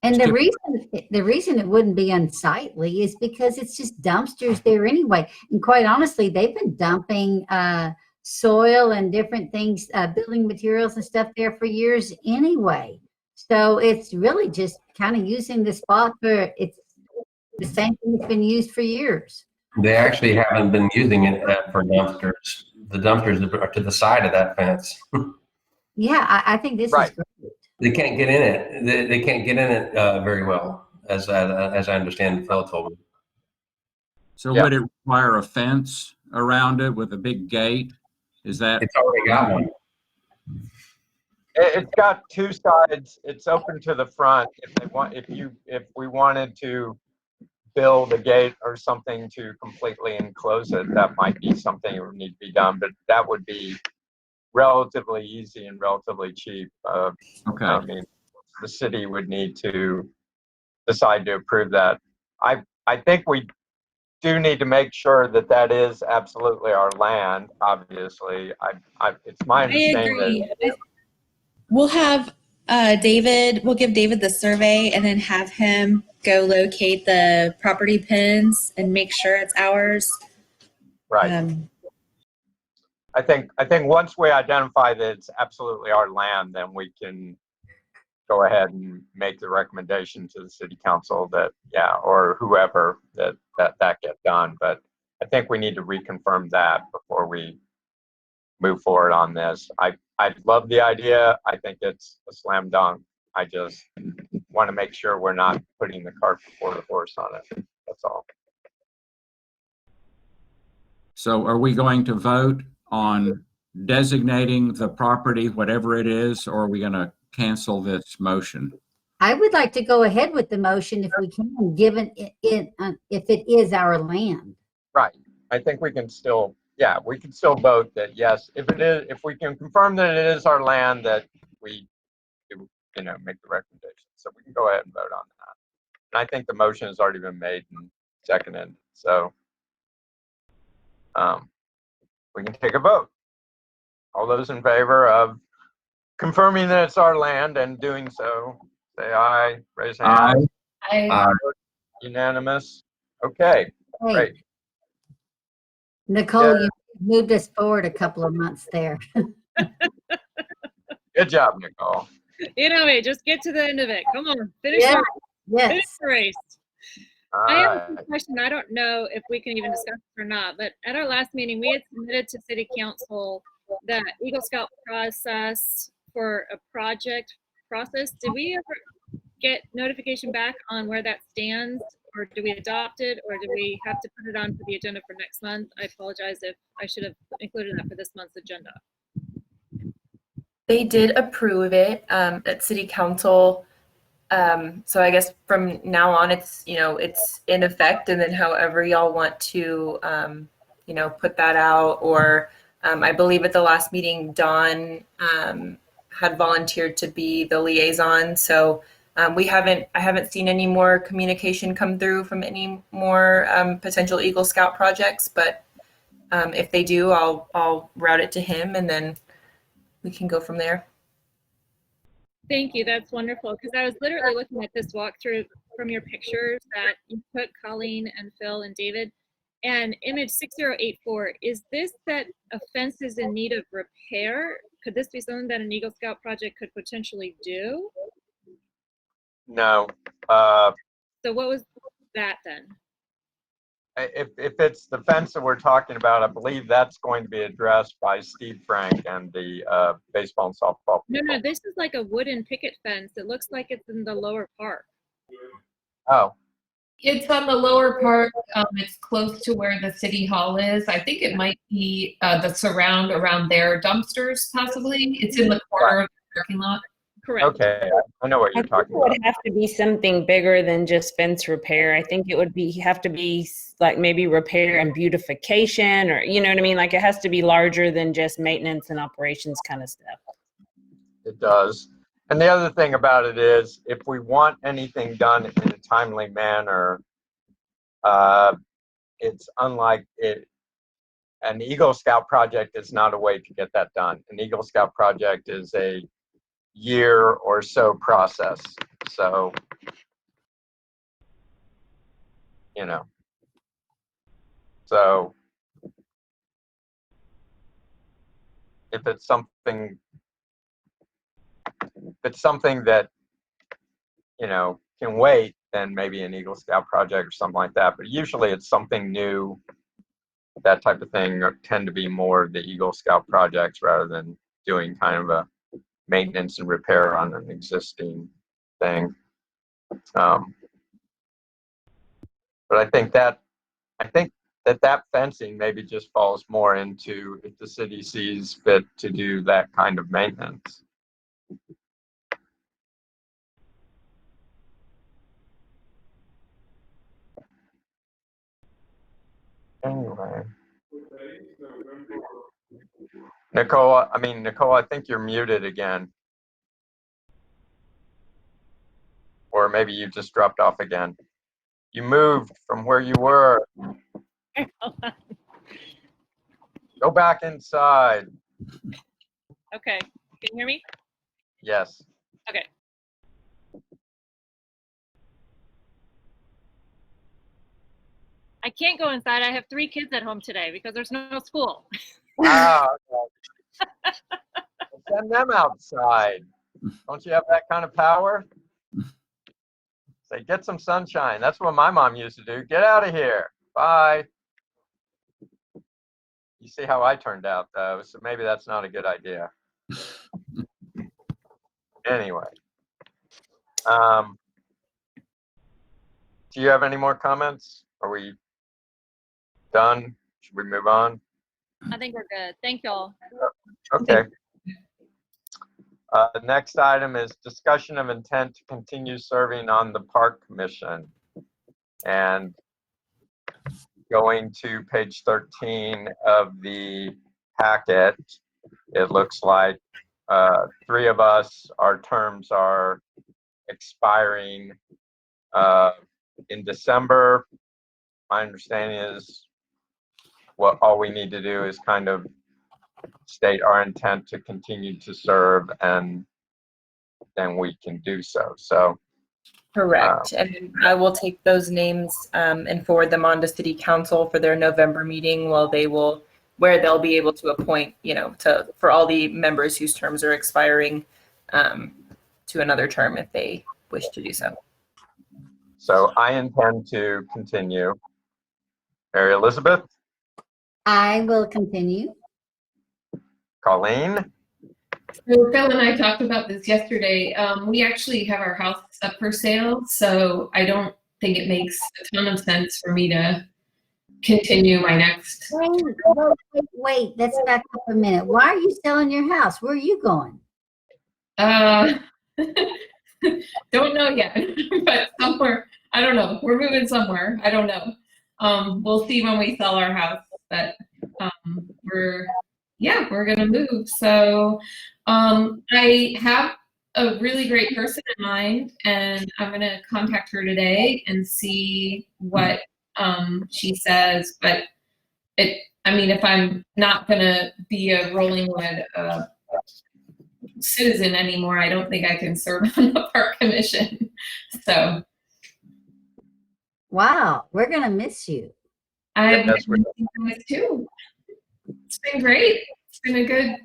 And the reason it wouldn't be unsightly is because it's just dumpsters there anyway. And quite honestly, they've been dumping soil and different things, building materials and stuff there for years anyway. So it's really just kind of using the spot for it's the same thing that's been used for years. They actually haven't been using it for dumpsters. The dumpsters are to the side of that fence. Yeah, I think this Right. is great. They can't get in it. They can't get in it very well, as I understand. Phil told me. So Yeah. would it require a fence around it with a big gate? Is that? It's already got one. It's got 2 sides. It's open to the front. If we wanted to build a gate or something to completely enclose it, that might be something that would need to be done, but that would be relatively easy and relatively cheap. Okay. I mean, the city would need to decide to approve that. I think we do need to make sure that that is absolutely our land, obviously. It's my understanding that We'll have David, we'll give David the survey and then have him go locate the property pins and make sure it's ours. right. I think once we identify that it's absolutely our land, then we can go ahead and make the recommendation to the city council that, yeah, or whoever that get done. But I think we need to reconfirm that before we move forward on this. I love the idea. I think it's a slam dunk. I just want to make sure we're not putting the cart before the horse on it. That's all. So are we going to vote on designating the property, whatever it is, or are we going to cancel this motion? I would like to go ahead with the motion if we can, given if it is our land. Right. I think we can still, yeah, we can still vote that yes, if it is, if we can confirm that it is our land, that we, make the recommendation. So we can go ahead and vote on that. And I think the motion has already been made and seconded. So we can take a vote. All those in favor of confirming that it's our land and doing so, say aye, raise hand. I Unanimous. Okay, Hey, great. Nicole, Yeah. you moved us forward a couple of months there. Good job, Nicole. You know me, just get to the end of it. Come on, finish Yeah. finish Yes. the race. All I have a right. question. I don't know if we can even discuss this or not, but at our last meeting, we had submitted to City Council the Eagle Scout process for a project process. Did we ever get notification back on where that stands, or do we adopt it, or do we have to put it on for the agenda for next month? I apologize if I should have included that for this month's agenda. They did approve it at City Council. So I guess from now on, it's in effect, and then however y'all want to, put that out. Or I believe at the last meeting, Dawn had volunteered to be the liaison. So I haven't seen any more communication come through from any more potential Eagle Scout projects, but if they do, I'll route it to him, and then we can go from there. Thank you. That's wonderful. Because I was literally looking at this walkthrough from your pictures that you put, Colleen and Phil and David. And image 6084, is this that a fence is in need of repair? Could this be something that an Eagle Scout project could potentially do? No. So what was that then? If it's the fence that we're talking about, I believe that's going to be addressed by Steve Frank and the baseball and softball people. No, this is like a wooden picket fence. It looks like it's in the lower park. Oh. It's on the lower part. It's close to where the city hall is. I think it might be the surround around their dumpsters, possibly. It's in the corner of the parking lot. Correct. Okay, I know what you're talking It about. would have to be something bigger than just fence repair. I think it would have to be like maybe repair and beautification, or you know what I mean? Like it has to be larger than just maintenance and operations kind of stuff. It does. And the other thing about it is, if we want anything done in a timely manner, it's unlike it. An Eagle Scout project is not a way to get that done. An Eagle Scout project is a year or so process. So, you know, so if it's something that, you know, can wait, then maybe an Eagle Scout project or something like that. But usually it's something new, that type of thing tend to be more the Eagle Scout projects rather than doing kind of a maintenance and repair on an existing thing. But I think that fencing maybe just falls more into if the city sees fit to do that kind of maintenance. Anyway. Nicole, I think you're muted again. Or maybe you just dropped off again. You moved from where you were. Go back inside. Okay. Can you hear me? Yes. Okay. I can't go inside. I have 3 kids at home today because there's no school. Ah, okay. Send them outside. Don't you have that kind of power? Say, get some sunshine. That's what my mom used to do. Get out of here. Bye. You see how I turned out, though, so maybe that's not a good idea. Anyway. Do you have any more comments? Are we done? Should we move on? I think we're good. Thank y'all. Okay. The next item is discussion of intent to continue serving on the Park Commission. And going to page 13 of the packet, it looks like 3 of us, our terms are expiring in December. My understanding is all we need to do is kind of state our intent to continue to serve, and then we can do so. So Correct. And I will take those names and forward them on to City Council for their November meeting, where they'll be able to appoint, for all the members whose terms are expiring to another term if they wish to do so. So I intend to continue. Mary Elizabeth? I will continue. Colleen? So Phil and I talked about this yesterday. We actually have our house up for sale, so I don't think it makes a ton of sense for me to continue my next. Wait, let's back up a minute. Why are you selling your house? Where are you going? Don't know yet, but somewhere, I don't know. We're moving somewhere. I don't know. We'll see when we sell our house, but we're gonna move. So I have a really great person in mind, and I'm going to contact her today and see what she says. But I mean, if I'm not going to be a Rollingwood citizen anymore, I don't think I can serve on the park commission. So. Wow, we're gonna miss you. I've been missing too. It's been great. It's been a good,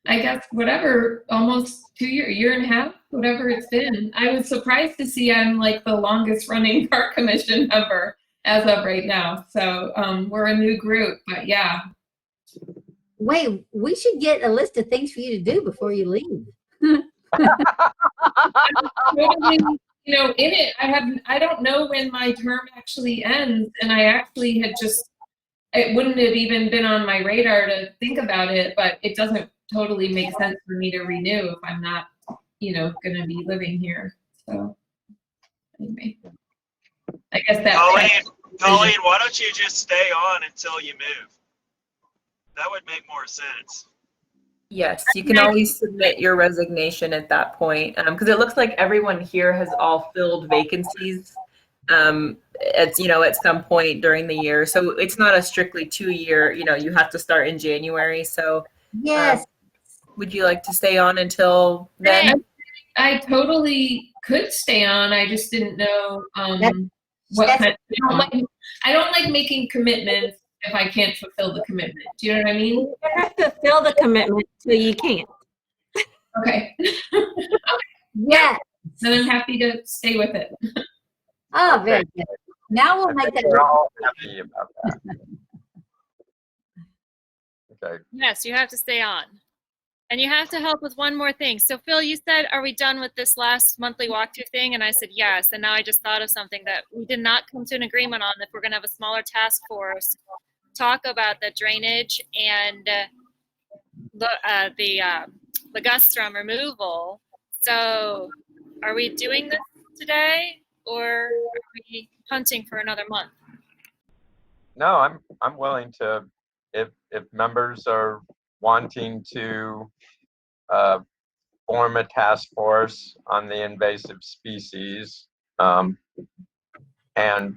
I guess, whatever, almost 2 year and a half, whatever it's been. I was surprised to see I'm like the longest running park commission member as of right now. So we're a new group, but yeah. Wait, we should get a list of things for you to do before you leave. Totally, you know, in it, I don't know when my term actually ends, and I actually had it wouldn't have even been on my radar to think about it, but it doesn't totally make sense for me to renew if I'm not, you know, going to be living here. So anyway, I guess that. Colleen, why don't you just stay on until you move? That would make more sense. Yes, you can always submit your resignation at that point, because it looks like everyone here has all filled vacancies at some point during the year. So it's not a strictly 2-year, you have to start in January. So yes. Would you like to stay on until then? I totally could stay on. I just didn't know what kind I don't like making commitments if I can't fulfill the commitment. Do you know what I mean? You have to fulfill the commitment so you can't. Okay. Yeah. Then I'm happy to stay with it. Oh, very good. Now we'll make that. We're all happy about that. Okay. Yes, you have to stay on. And you have to help with one more thing. So Phil, you said, are we done with this last monthly walkthrough thing? And I said, yes. And now I just thought of something that we did not come to an agreement on, if we're going to have a smaller task force, talk about the drainage and the ligustrum removal. So are we doing this today, or are we punting for another month? No, I'm willing to, if members are wanting to form a task force on the invasive species, and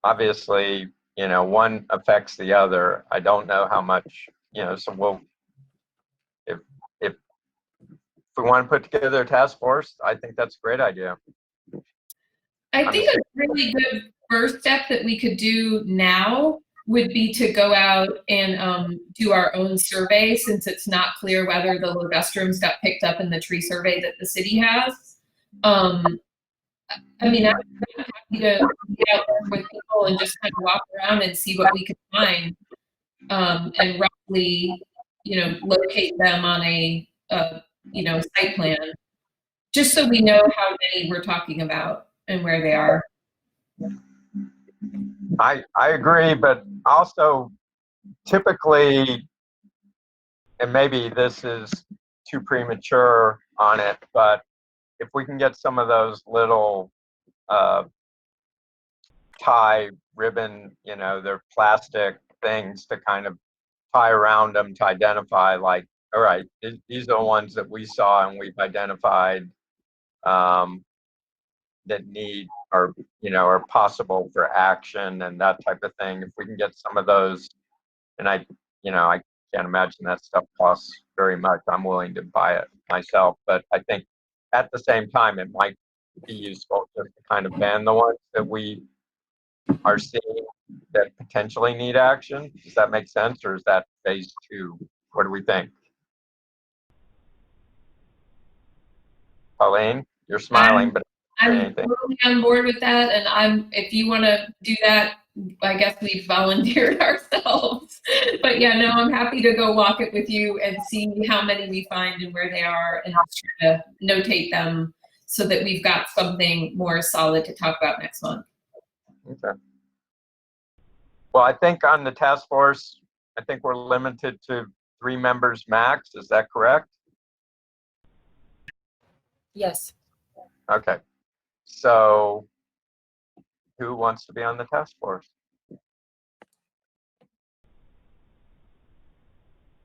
obviously, one affects the other. I don't know how much, so we'll, if we want to put together a task force, I think that's a great idea. I think a really good first step that we could do now would be to go out and do our own survey, since it's not clear whether the Ligustrums got picked up in the tree survey that the city has. I mean, I'm happy to get out there with people and just kind of walk around and see what we can find, and roughly, locate them on a site plan, just so we know how many we're talking about and where they are. I agree, but also typically, and maybe this is too premature on it, but if we can get some of those little tie ribbon, they're plastic things to kind of tie around them to identify, like, all right, these are the ones that we saw and we've identified that need or are possible for action and that type of thing. If we can get some of those, and I can't imagine that stuff costs very much. I'm willing to buy it myself, but I think at the same time it might be useful just to kind of ban the ones that we are seeing that potentially need action. Does that make sense, or is that phase 2? What do we think? Pauline, you're smiling, but I'm totally on board with that, and if you want to do that, I guess we've volunteered ourselves. But yeah, no, I'm happy to go walk it with you and see how many we find and where they are, and just try to notate them so that we've got something more solid to talk about next month. Okay. Well, I think on the task force, I think we're limited to 3 members max. Is that correct? Yes. Okay. So who wants to be on the task force?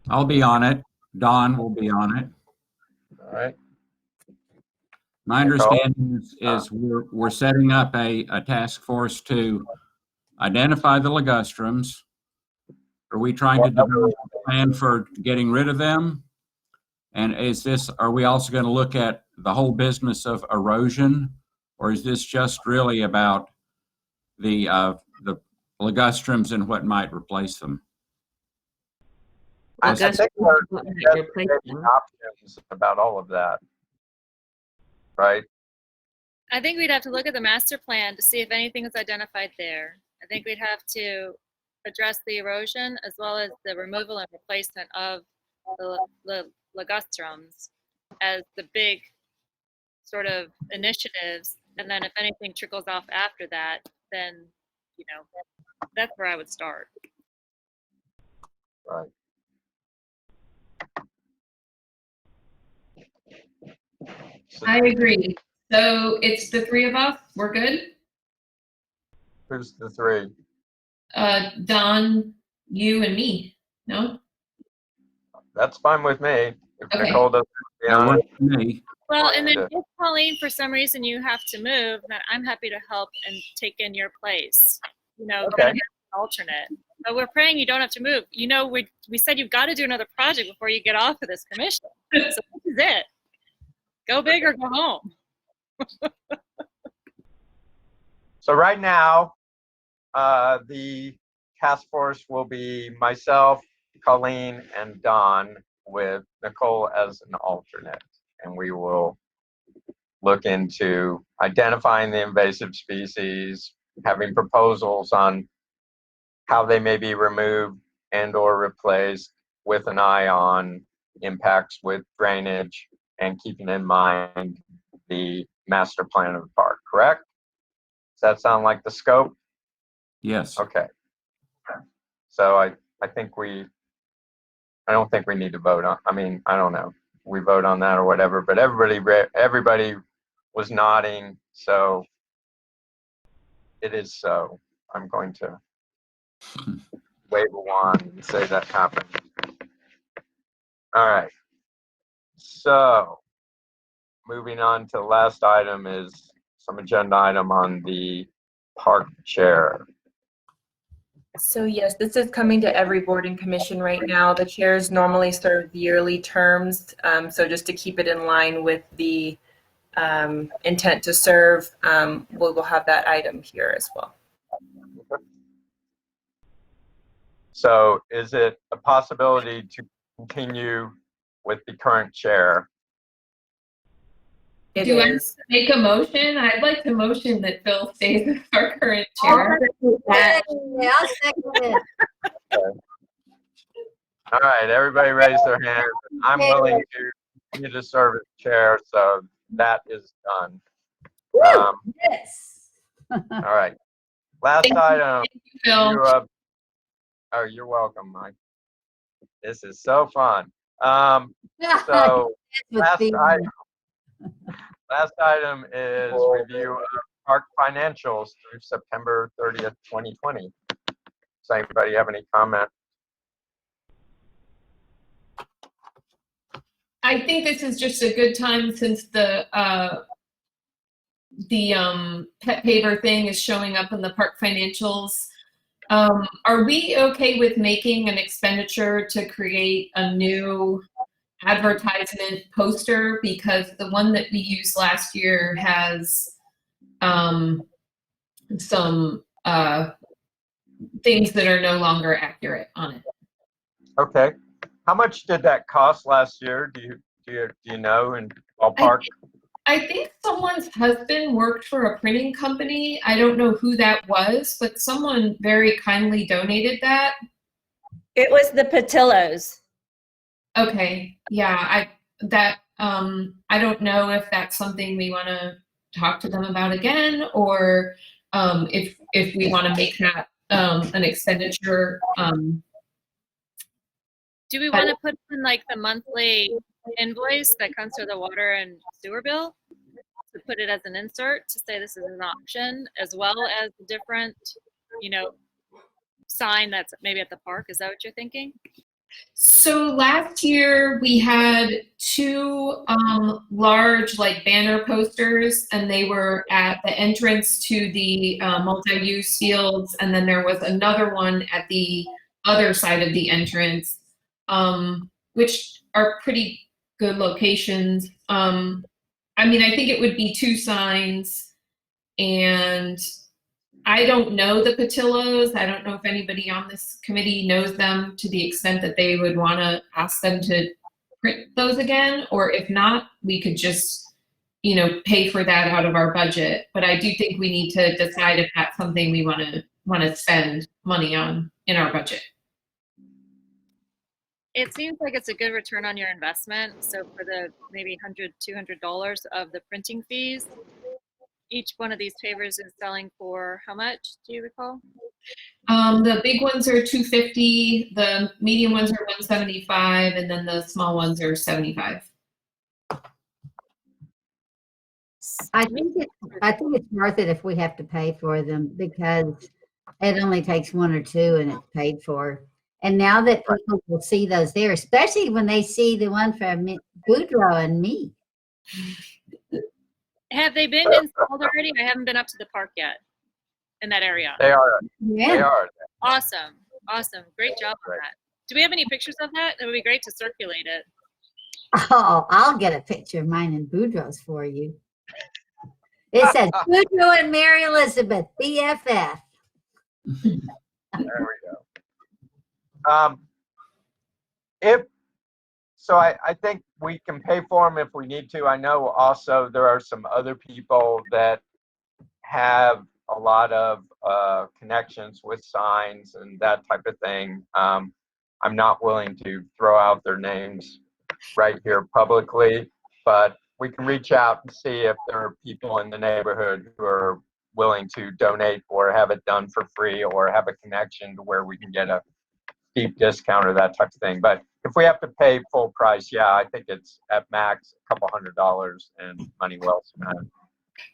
I'll be on it. Don will be on it. All right. My understanding is we're setting up a task force to identify the Ligustrums. Are we trying to develop a plan for getting rid of them? And are we also going to look at the whole business of erosion, or is this just really about the Ligustrums and what might replace them? I think we're investigating options about all of that, right? I think we'd have to look at the master plan to see if anything is identified there. I think we'd have to address the erosion as well as the removal and replacement of the Ligustrums as the big sort of initiatives. And then if anything trickles off after that, then, you know, that's where I would start. Right. I agree. So it's the three of us. We're good. Who's the three? Don, you, and me. No. That's fine with me. If Okay. Nicole doesn't be on it. Me. Well, and then if Colleen, for some reason you have to move, then I'm happy to help and take in your place. You know, Okay. kind of as an alternate. But we're praying you don't have to move. You know, we said you've got to do another project before you get off of this commission. So this is it. Go big or go home. So right now, the task force will be myself, Colleen, and Don, with Nicole as an alternate. And we will look into identifying the invasive species, having proposals on how they may be removed and or replaced, with an eye on impacts with drainage and keeping in mind the master plan of the park, correct? Does that sound like the scope? Yes. Okay. So I don't think we need to vote on, I mean, I don't know. We vote on that or whatever, but everybody was nodding, so it is so. I'm going to wave a wand and say that happened. All right. So moving on to the last item is some agenda item on the park chair. So yes, this is coming to every board and commission right now. The chairs normally serve yearly terms. So just to keep it in line with the intent to serve, we'll have that item here as well. So is it a possibility to continue with the current chair? It Do is. I make a motion? I'd like to motion that Phil stays as our current chair. Hey, I'll second it. All right, everybody raise their hand. I'm willing to continue to serve as chair, so that is done. Yes. All right. Last Thank you. item. Thank you, Phil. Oh, you're welcome, Mike. This is so fun. So last item is review of park financials through September 30th, 2020. Does anybody have any comment? I think this is just a good time since the pet paver thing is showing up in the park financials. Are we okay with making an expenditure to create a new advertisement poster? Because the one that we used last year has some things that are no longer accurate on it. Okay. How much did that cost last year? Do you know in ballpark? I think someone's husband worked for a printing company. I don't know who that was, but someone very kindly donated that. It was the Patillos. Okay, yeah, I don't know if that's something we want to talk to them about again, or if we want to make that an expenditure. Do we want to put in like the monthly invoice that comes through the water and sewer bill? To put it as an insert to say this is an option, as well as a different, you know, sign that's maybe at the park. Is that what you're thinking? So last year we had two large like banner posters, and they were at the entrance to the multi-use fields, and then there was another one at the other side of the entrance, which are pretty good locations. I mean, I think it would be two signs, and I don't know the Patillos. I don't know if anybody on this committee knows them to the extent that they would want to ask them to print those again, or if not, we could just, you know, pay for that out of our budget. But I do think we need to decide if that's something we want to spend money on in our budget. It seems like it's a good return on your investment. So for the maybe $100, $200 of the printing fees, each one of these pavers is selling for how much? Do you recall? The big ones are $250, the medium ones are $175, and then the small ones are $75. I think it's worth it if we have to pay for them, because it only takes one or two and it's paid for. And now that people will see those there, especially when they see the one from Boudreaux and me. Have they been installed already? I haven't been up to the park yet in that area. They are. Yeah. They are. Awesome. Awesome. Great job on that. Do we have any pictures of that? It would be great to circulate it. Oh, I'll get a picture of mine and Boudreaux's for you. It says Boudreaux and Mary Elizabeth, BFF. There we go. I think we can pay for them if we need to. I know also there are some other people that have a lot of connections with signs and that type of thing. I'm not willing to throw out their names right here publicly, but we can reach out and see if there are people in the neighborhood who are willing to donate or have it done for free or have a connection to where we can get a deep discount or that type of thing. But if we have to pay full price, yeah, I think it's at max a couple $100 and money well spent.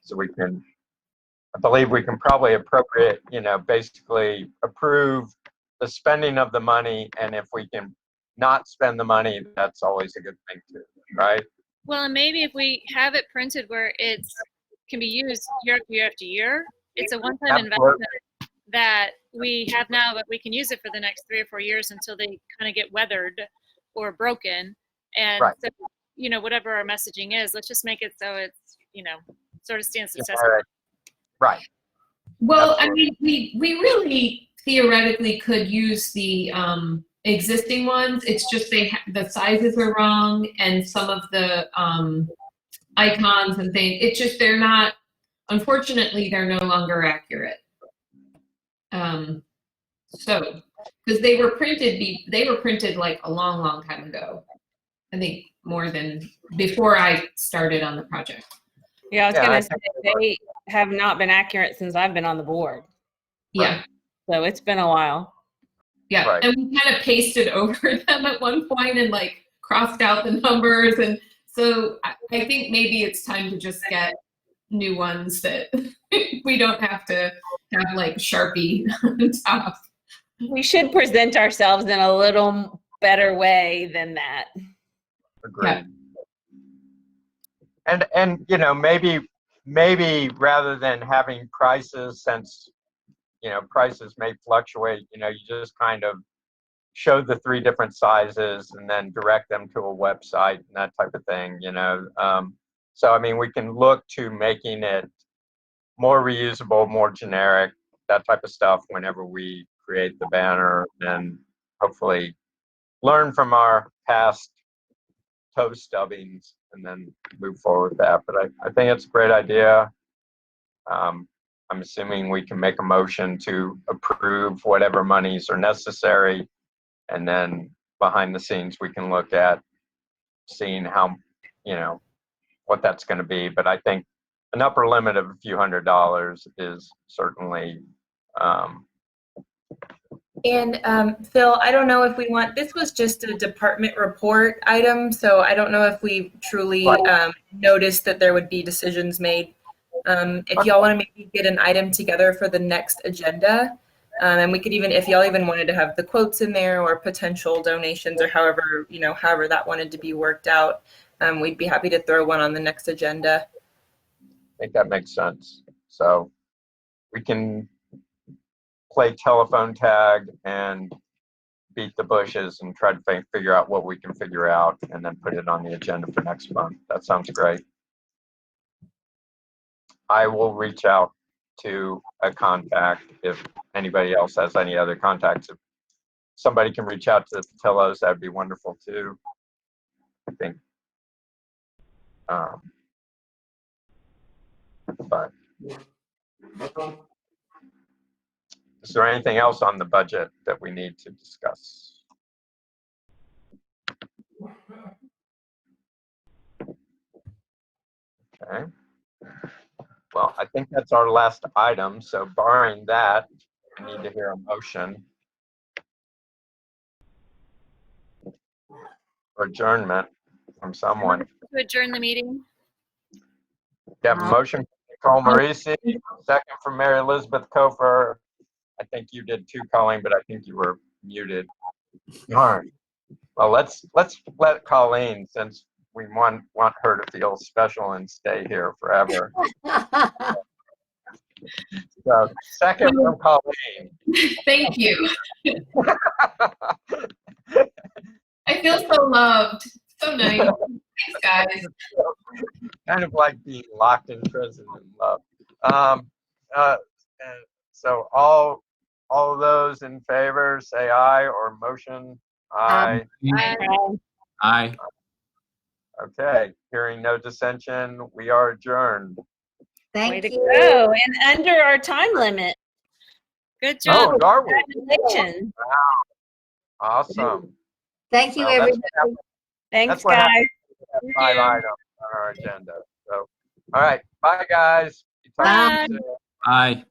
So I believe we can probably appropriate, basically approve the spending of the money. And if we can not spend the money, that's always a good thing too, right? Well, and maybe if we have it printed where it can be used year after year after year, it's a one-time investment that we have now, but we can use it for the next 3 or 4 years until they kind of get weathered or broken. And so, whatever our messaging is, let's just make it so it's, sort of stands successful. Right. Well, absolutely. I mean, we really theoretically could use the existing ones. It's just the sizes are wrong, and some of the icons and things. It's just unfortunately, they're no longer accurate. So, because they were printed like a long time ago. I think more than before I started on the project. Yeah, I was going to say they have not been accurate since I've been on the board. Yeah. So it's been a while. Yeah, right. And we kind of pasted over them at one point and like crossed out the numbers. And so I think maybe it's time to just get new ones that we don't have to have like Sharpie on top. We should present ourselves in a little better way than that. Agreed. Yeah. And maybe rather than having prices, since prices may fluctuate, you just kind of show the 3 different sizes and then direct them to a website and that type of thing, so I mean, we can look to making it more reusable, more generic, that type of stuff whenever we create the banner, and hopefully learn from our past toe stubbings and then move forward with that. But I think it's a great idea. I'm assuming we can make a motion to approve whatever monies are necessary, and then behind the scenes we can look at seeing how, what that's going to be. But I think an upper limit of a few $100s is certainly. Phil, I don't know if we this was just a department report item, so I don't know if we truly noticed that there would be decisions made. If y'all want to maybe get an item together for the next agenda, And we could even, if y'all even wanted to have the quotes in there or potential donations or however, however that wanted to be worked out, we'd be happy to throw one on the next agenda. I think that makes sense. So we can play telephone tag and beat the bushes and try to figure out what we can figure out and then put it on the agenda for next month. That sounds great. I will reach out to a contact if anybody else has any other contacts. If somebody can reach out to the Patillos, that'd be wonderful too. I think. But is there anything else on the budget that we need to discuss? Okay. Well, I think that's our last item. So barring that, I need to hear a motion for adjournment from someone. To adjourn the meeting. You have a motion from Nicole Marisi, second from Mary Elizabeth Kofer. I think you did too, Colleen, but I think you were muted. Darn. Well, let's let Colleen, since we want her to feel special and stay here forever. So, second from Colleen. Thank you. I feel so loved. So nice. Thanks, guys. Kind of like being locked in prison in love. And so all of those in favor say aye, or motion aye. Aye. Okay, hearing no dissension, we are adjourned. Way Thank to you. go. And under our time limit. Good job. Oh, are we? Congratulations. Awesome. Thank you, Well, that's everybody. Thanks, what guys. happens. 5 items on our agenda. So, all right, bye guys. Bye. Aye.